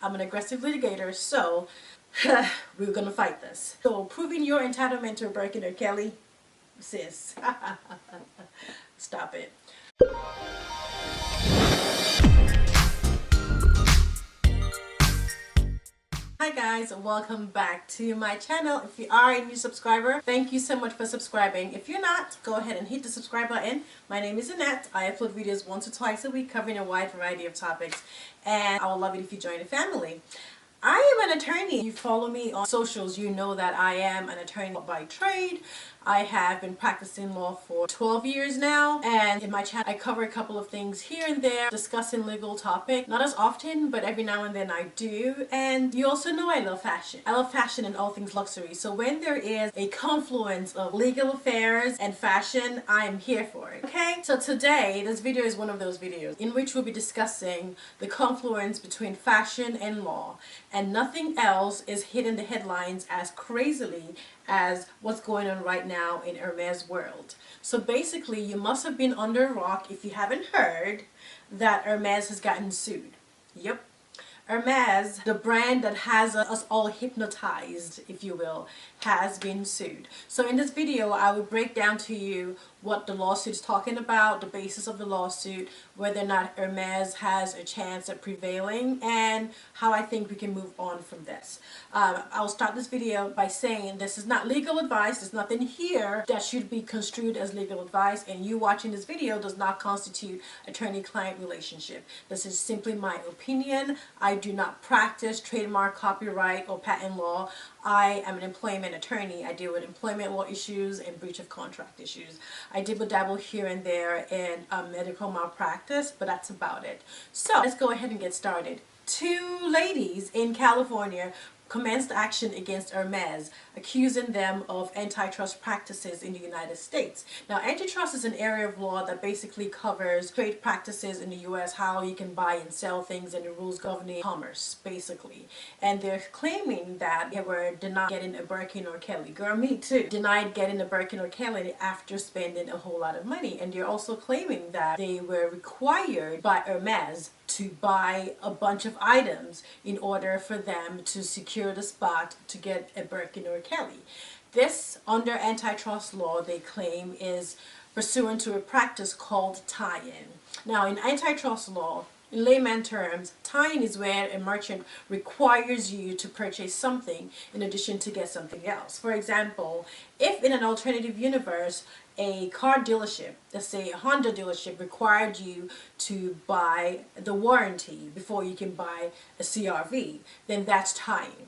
I'm an aggressive litigator, so we're gonna fight this. So proving your entitlement to a Birkin or Kelly, sis. Stop it. Hi guys, welcome back to my channel. If you are a new subscriber, thank you so much for subscribing. If you're not, go ahead and hit the subscribe button. My name is Annette. I upload videos once or twice a week covering a wide variety of topics, and I would love it if you join the family. I am an attorney. You follow me on socials, you know that I am an attorney by trade. I have been practicing law for 12 years now, and in my channel I cover a couple of things here and there, discussing legal topics. Not as often, but every now and then I do. And you also know I love fashion. I love fashion and all things luxury. So when there is a confluence of legal affairs and fashion, I'm here for it. Okay? So today, this video is one of those videos in which we'll be discussing the confluence between fashion and law. And nothing else is hitting the headlines as crazily as what's going on right now in Hermes world. So basically, you must have been under a rock if you haven't heard that Hermes has gotten sued. Yep. Hermes, the brand that has us all hypnotized, if you will, has been sued. So in this video, I will break down to you what the lawsuit is talking about, the basis of the lawsuit, whether or not Hermes has a chance at prevailing, and how I think we can move on from this. I'll start this video by saying this is not legal advice. There's nothing here that should be construed as legal advice, and you watching this video does not constitute attorney-client relationship. This is simply my opinion. I do not practice trademark, copyright, or patent law. I am an employment attorney. I deal with employment law issues and breach of contract issues. I dabble here and there in medical malpractice, but that's about it. So let's go ahead and get started. Two ladies in California commenced action against Hermes, accusing them of antitrust practices in the United States. Now, antitrust is an area of law that basically covers trade practices in the U.S., how you can buy and sell things, and the rules governing commerce, basically. And they're claiming that they were denied getting a Birkin or Kelly. Girl, me too. Denied getting a Birkin or Kelly after spending a whole lot of money. And they're also claiming that they were required by Hermes to buy a bunch of items in order for them to secure the spot to get a Birkin or a Kelly. This, under antitrust law, they claim is pursuant to a practice called tie-in. Now, in antitrust law, in layman terms, tie-in is where a merchant requires you to purchase something in addition to get something else. For example, if in an alternative universe, a car dealership, let's say a Honda dealership, required you to buy the warranty before you can buy a CRV, then that's tie-in.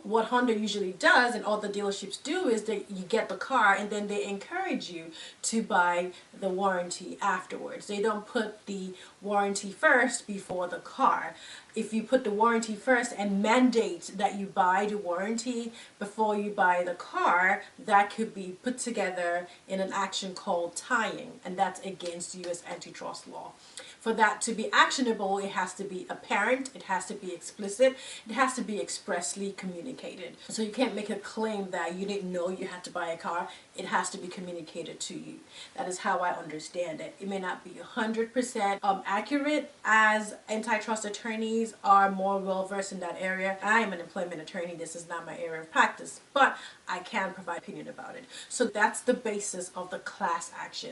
What Honda usually does, and all the dealerships do, is that you get the car and then they encourage you to buy the warranty afterwards. They don't put the warranty first before the car. If you put the warranty first and mandate that you buy the warranty before you buy the car, that could be put together in an action called tying, and that's against U.S. antitrust law. For that to be actionable, it has to be apparent, it has to be explicit, it has to be expressly communicated. So you can't make a claim that you didn't know you had to buy a car. It has to be communicated to you. That is how I understand it. It may not be 100% accurate, as antitrust attorneys are more well versed in that area. I am an employment attorney. This is not my area of practice, but I can provide opinion about it. So that's the basis of the class action.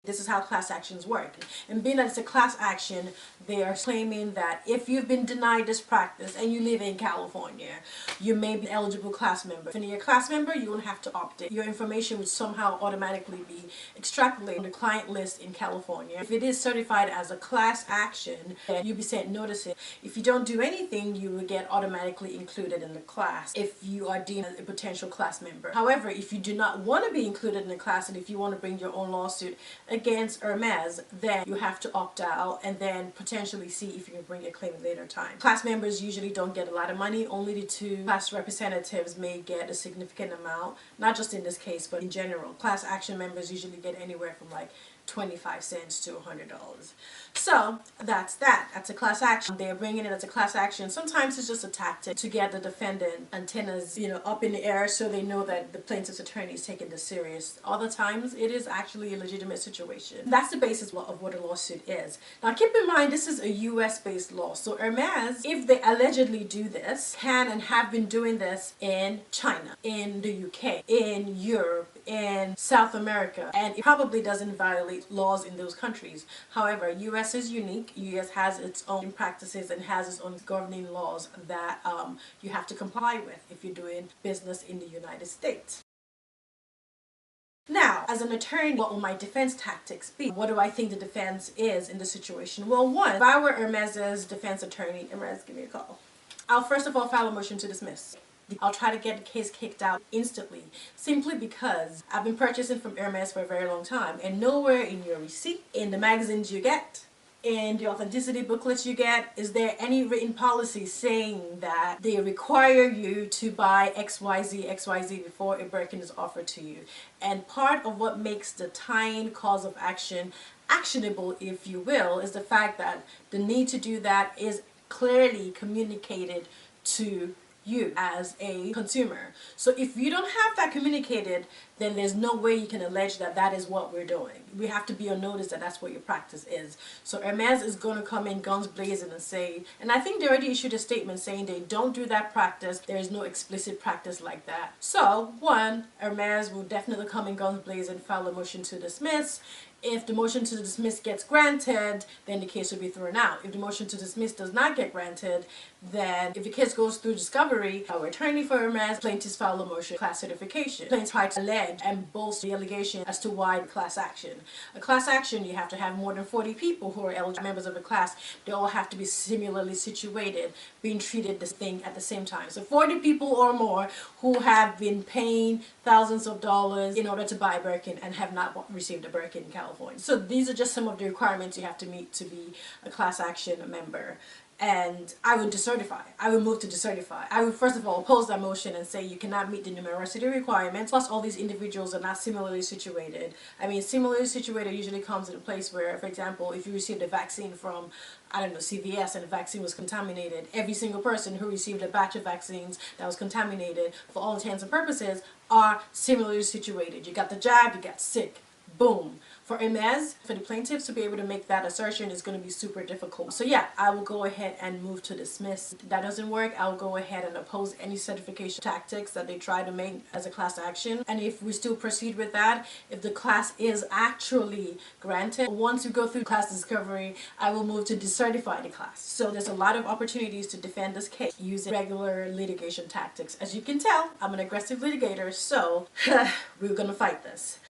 This is how class actions work. And being that it's a class action, they are claiming that if you've been denied this practice and you live in California, you may be an eligible class member. If you're a class member, you won't have to opt in. Your information would somehow automatically be extrapolated from the client list in California. If it is certified as a class action, then you'll be sent notices. If you don't do anything, you will get automatically included in the class if you are deemed a potential class member. However, if you do not want to be included in the class, and if you want to bring your own lawsuit against Hermes, then you have to opt out and then potentially see if you can bring a claim at a later time. Class members usually don't get a lot of money. Only the two class representatives may get a significant amount, not just in this case, but in general. Class action members usually get anywhere from like 25 cents to $100. So that's that. That's a class action. They're bringing it as a class action. Sometimes it's just a tactic to get the defendant antennas, up in the air so they know that the plaintiff's attorney is taking this serious. Other times it is actually a legitimate situation. That's the basis of what a lawsuit is. Now keep in mind this is a US based law. So Hermes, if they allegedly do this, can and have been doing this in China, in the UK, in Europe, in South America, and it probably doesn't violate laws in those countries. However, US is unique. US has its own practices and has its own governing laws that you have to comply with if you're doing business in the United States. Now, as an attorney, what will my defense tactics be? What do I think the defense is in the situation? Well, one, if I were Hermes's defense attorney, Hermes, give me a call. I'll first of all file a motion to dismiss. I'll try to get the case kicked out instantly, simply because I've been purchasing from Hermes for a very long time, and nowhere in your receipt, in the magazines you get, in the authenticity booklets you get, is there any written policy saying that they require you to buy XYZ before a Birkin is offered to you. And part of what makes the tying cause of action actionable, if you will, is the fact that the need to do that is clearly communicated to you as a consumer. So if you don't have that communicated, then there's no way you can allege that that is what we're doing. We have to be on notice that that's what your practice is. So Hermes is going to come in guns blazing and say, and I think they already issued a statement saying they don't do that practice. There is no explicit practice like that. So one, Hermes will definitely come in guns blazing, file a motion to dismiss. If the motion to dismiss gets granted, then the case will be thrown out. If the motion to dismiss does not get granted, then if the case goes through discovery, our attorney for Hermes, plaintiffs file a motion class certification. Plaintiffs try to allege and bolster the allegation as to why class action. A class action, you have to have more than 40 people who are eligible members of the class. They all have to be similarly situated, being treated this thing at the same time. So 40 people or more who have been paying thousands of dollars in order to buy a Birkin and have not received a Birkin in California. So these are just some of the requirements you have to meet to be a class action member. And I would decertify. I would move to decertify. I would first of all oppose that motion and say you cannot meet the numerosity requirements, plus all these individuals are not similarly situated. I mean, similarly situated usually comes in a place where, for example, if you received a vaccine from, I don't know, CVS, and the vaccine was contaminated, every single person who received a batch of vaccines that was contaminated, for all intents and purposes, are similarly situated. You got the jab, you got sick. Boom. For Hermes, for the plaintiffs to be able to make that assertion is going to be super difficult. So yeah, I will go ahead and move to dismiss. If that doesn't work, I'll go ahead and oppose any certification tactics that they try to make as a class action. And if we still proceed with that, if the class is actually granted, once we go through class discovery, I will move to decertify the class. So there's a lot of opportunities to defend this case using regular litigation tactics. As you can tell, I'm an aggressive litigator, so we're going to fight this.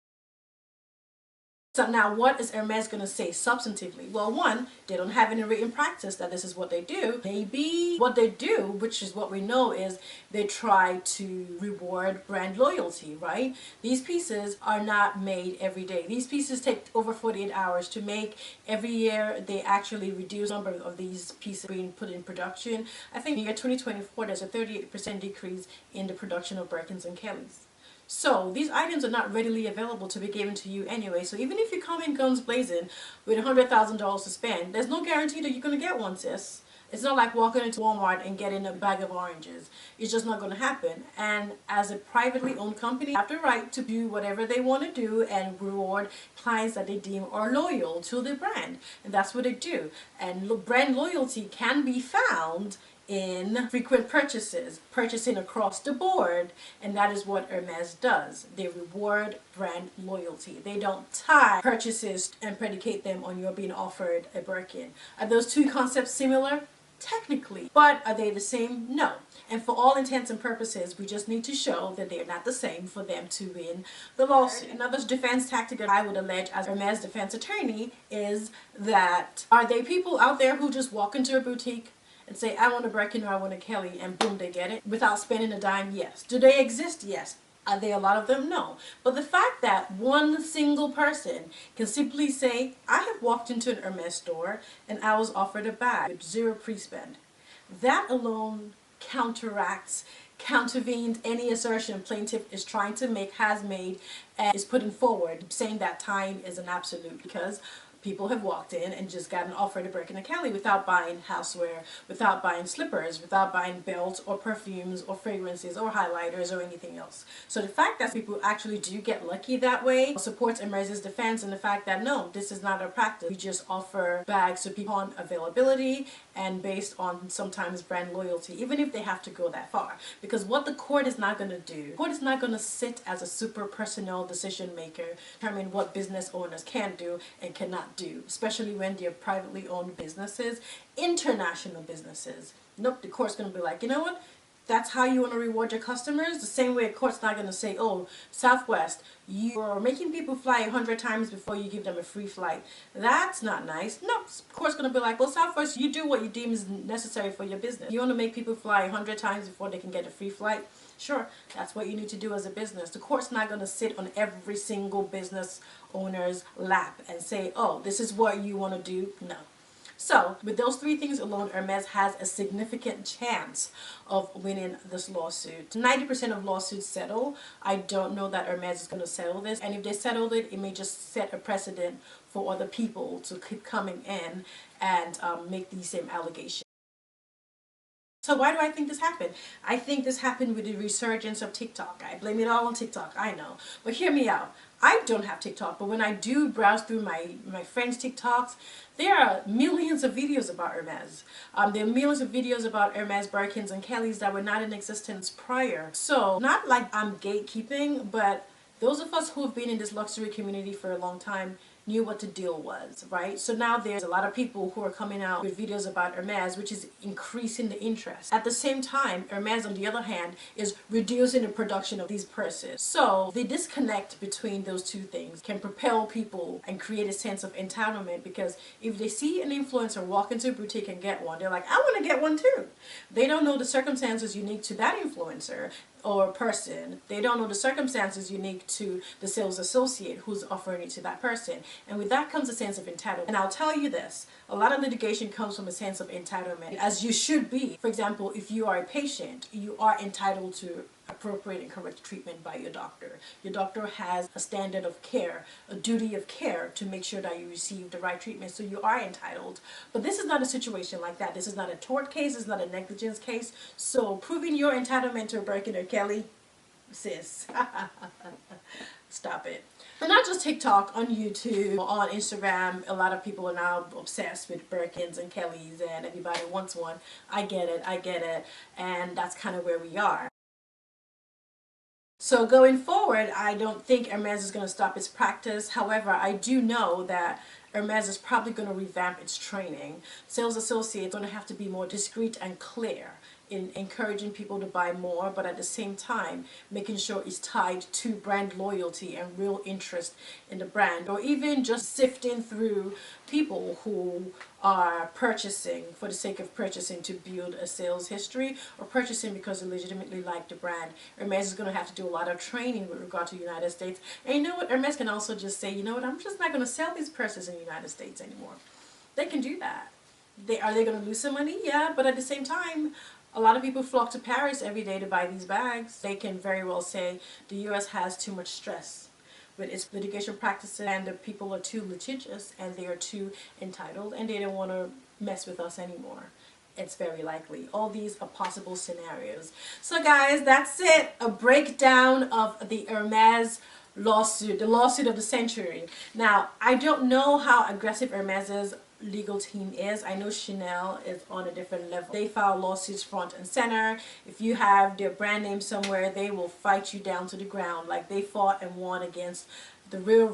So now what is Hermes going to say substantively? Well, one, they don't have any written practice that this is what they do. Maybe what they do, which is what we know, is they try to reward brand loyalty, right? These pieces are not made every day. These pieces take over 48 hours to make. Every year they actually reduce the number of these pieces being put in production. I think in the year 2024 there's a 38% decrease in the production of Birkins and Kellys. So these items are not readily available to be given to you anyway. So even if you come in guns blazing with $100,000 to spend, there's no guarantee that you're going to get one, sis. It's not like walking into Walmart and getting a bag of oranges. It's just not going to happen. And as a privately owned company, they have the right to do whatever they want to do and reward clients that they deem are loyal to the brand. And that's what they do. And brand loyalty can be found in frequent purchases, purchasing across the board, and that is what Hermes does. They reward brand loyalty. They don't tie purchases and predicate them on your being offered a Birkin. Are those two concepts similar? Technically. But are they the same? No. And for all intents and purposes, we just need to show that they are not the same for them to win the lawsuit. Another defense tactic that I would allege as Hermes defense attorney is that, are there people out there who just walk into a boutique and say, I want a Birkin or I want a Kelly, and boom, they get it without spending a dime? Yes. Do they exist? Yes. Are there a lot of them? No. But the fact that one single person can simply say, I have walked into an Hermes store and I was offered a bag with zero pre-spend, that alone counteracts countervened any assertion plaintiff is trying to make, has made, and is putting forward, saying that time is an absolute, because people have walked in and just gotten offered a Birkin and Kelly without buying houseware, without buying slippers, without buying belts or perfumes or fragrances or highlighters or anything else. So the fact that people actually do get lucky that way supports Hermes' defense, and the fact that no, this is not a practice. We just offer bags to people on availability and based on sometimes brand loyalty, even if they have to go that far. Because what the court is not going to do, the court is not going to sit as a super personnel decision maker, determine what business owners can do and cannot do, especially when they're privately owned businesses, international businesses. Nope, the court's going to be like, you know what? That's how you want to reward your customers? The same way a court's not going to say, oh, Southwest, you're making people fly 100 times before you give them a free flight. That's not nice. No, the court's going to be like, well, Southwest, you do what you deem is necessary for your business. You want to make people fly 100 times before they can get a free flight? Sure, that's what you need to do as a business. The court's not going to sit on every single business owner's lap and say, oh, this is what you want to do. No. So, with those three things alone, Hermes has a significant chance of winning this lawsuit. 90% of lawsuits settle. I don't know that Hermes is going to settle this. And if they settled it, it may just set a precedent for other people to keep coming in and make these same allegations. So why do I think this happened? I think this happened with the resurgence of TikTok. I blame it all on TikTok, I know. But hear me out. I don't have TikTok, but when I do browse through my friends' TikToks, there are millions of videos about Hermes. There are millions of videos about Hermes, Birkins, and Kellys that were not in existence prior. So, not like I'm gatekeeping, but those of us who have been in this luxury community for a long time knew what the deal was, right? So now there's a lot of people who are coming out with videos about Hermes, which is increasing the interest. At the same time, Hermes, on the other hand, is reducing the production of these purses. So the disconnect between those two things can propel people and create a sense of entitlement, because if they see an influencer walk into a boutique and get one, they're like, I want to get one too. They don't know the circumstances unique to that influencer or person. They don't know the circumstances unique to the sales associate who's offering it to that person. And with that comes a sense of entitlement. And I'll tell you this, a lot of litigation comes from a sense of entitlement, as you should be. For example, if you are a patient, you are entitled to appropriate and correct treatment by your doctor. Your doctor has a standard of care, a duty of care to make sure that you receive the right treatment, so you are entitled. But this is not a situation like that. This is not a tort case, this is not a negligence case. So proving your entitlement to a Birkin or Kelly, sis, stop it. And not just TikTok, on YouTube, on Instagram, a lot of people are now obsessed with Birkins and Kellys and everybody wants one. I get it, and that's kind of where we are. So going forward, I don't think Hermes is going to stop its practice. However, I do know that Hermes is probably going to revamp its training. Sales associates are going to have to be more discreet and clear in encouraging people to buy more, but at the same time making sure it's tied to brand loyalty and real interest in the brand, or even just sifting through people who are purchasing for the sake of purchasing to build a sales history, or purchasing because they legitimately like the brand. Hermes is going to have to do a lot of training with regard to the United States. And you know what, Hermes can also just say, you know what, I'm just not going to sell these purses in the United States anymore. They can do that. Are they going to lose some money? Yeah, but at the same time, a lot of people flock to Paris every day to buy these bags. They can very well say the U.S. has too much stress with its litigation practices, and the people are too litigious and they are too entitled and they don't want to mess with us anymore. It's very likely. All these are possible scenarios. So guys, that's it. A breakdown of the Hermes lawsuit, the lawsuit of the century. Now, I don't know how aggressive Hermes's legal team is. I know Chanel is on a different level. They file lawsuits front and center. If you have their brand name somewhere, they will fight you down to the ground. Like they fought and won against the real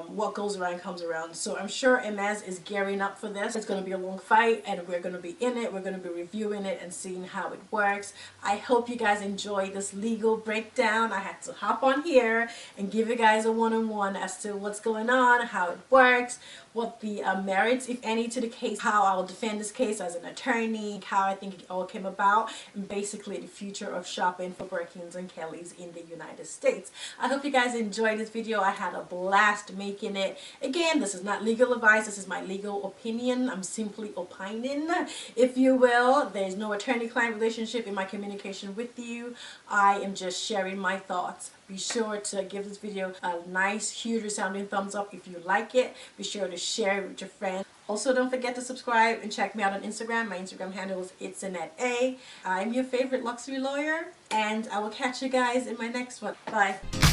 what goes around comes around. So I'm sure Hermes is gearing up for this. It's going to be a long fight and we're going to be in it. We're going to be reviewing it and seeing how it works. I hope you guys enjoyed this legal breakdown. I had to hop on here and give you guys a one-on-one as to what's going on, how it works, what the merits, if any, to the case, how I'll defend this case as an attorney, how I think it all came about, and basically the future of shopping for Birkins and Kellys in the United States. I hope you guys enjoyed this video. I had a blast making it. Again, this is not legal advice. This is my legal opinion. I'm simply opining, if you will. There's no attorney-client relationship in my communication with you. I am just sharing my thoughts. Be sure to give this video a nice, huge resounding thumbs up if you like it. Be sure to share it with your friends. Also, don't forget to subscribe and check me out on Instagram. My Instagram handle is itsannette. I'm your favorite luxury lawyer, and I will catch you guys in my next one. Bye.